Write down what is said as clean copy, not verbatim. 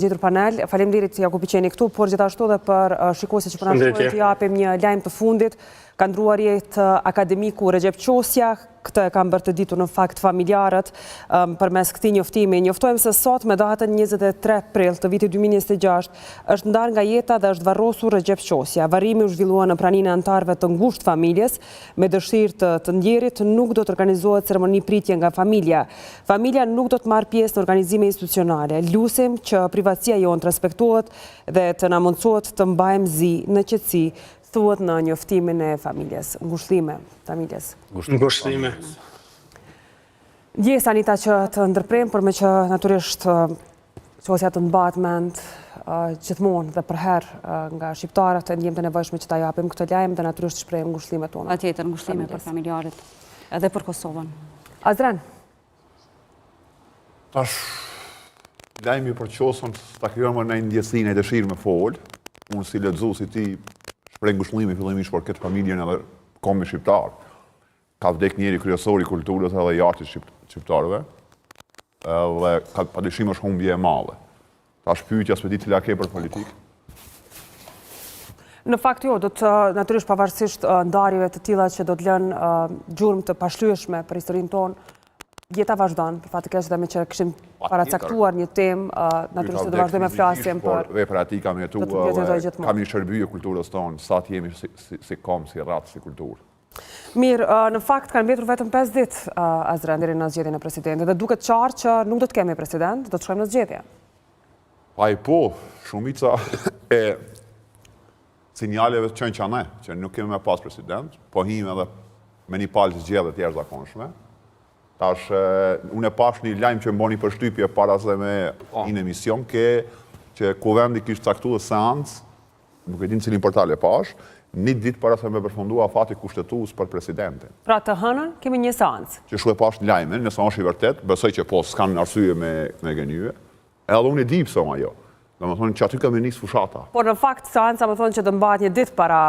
Gjetur panel, faleminderit që Jakupi qeni këtu, por gjithashtu edhe për shikuesit që përnashtojnë të japim një lajm të fundit. Ka ndruar jetë akademiku Recep Qosja, këtë e kam bërë të ditur në fakt familjarët përmes këtij njoftimi. Njoftojmë se sot me datën 23 prill të vitit 2026 është ndarë nga jeta dhe është varrosur Recep Qosja. Varrimi u zhvillua në praninë e anëtarëve të ngushtë familjes, me dëshirë të ndjerit nuk do të organizohet ceremoni pritje nga familja. Familja nuk do të marrë pjesë në organizime institucionale. Lusim që privatësia jonë të respektohet dhe të na mundsohet të mbajmë zi në qetësi, thuhet në njoftimin e familjes, ngushëllime familjes. Ngushëllime. Ndjes Anita që të ndërprem, por me që natyrisht Qosja të mbahet mend gjithmonë dhe për herë nga shqiptarët e ndjem të nevojshme që ta japim këtë lajm dhe natyrisht shprehim ngushëllimet tona. Patjetër, ngushëllime për familjarët edhe për Kosovën. Azren. Tash lajmi për Qosën ta krijon më në ndjesinë e dëshirë me fol. Unë si lexues si ti shpreh ngushëllimi fillimisht për këtë familjen edhe kombin shqiptar. Ka vdek njëri kryesori i kulturës edhe i artit shqiptarëve. Dhe ka padyshim është humbje e madhe. Tash pyetja s'e di cila ke për politikë. Në fakt jo, do të natyrisht pavarësisht ndarjeve të tilla që do të lënë gjurmë të pashlyeshme për historinë tonë, jeta vazhdon, për fat të keq dhe me që kishim paracaktuar një temë, natyrisht do vazhdojmë të flasim për vepra e tij kam jetuar, kam një shërbyer kulturës tonë, sa të jemi si kom, si rrat, si kulturë. Mirë, në fakt kanë mbetur vetëm 5 ditë Azren deri në zgjedhjen e presidentit dhe duket qartë që nuk do të kemi president, do të shkojmë në zgjedhje. Po, shumica e sinjaleve të qenë që ne, që nuk kemi me pas president, po him edhe me një palë zgjedhje të jashtëzakonshme. Tash, unë e pash një lajm që mboni përshtypje para se me një emision, që kuvendi kishte caktuar seancë, nuk e di në cilin portal e pash, një ditë para se me përfundua afati kushtetues për presidentin. Pra të hënën kemi një seancë. Që shu e pash një lajmin, nëse është i vërtet, besoj që po s'kan arsye me gënyje, edhe unë e di pse ajo. Do të thonë që aty kemi nis fushata. Por në fakt seanca më thonë që do mbahet një ditë para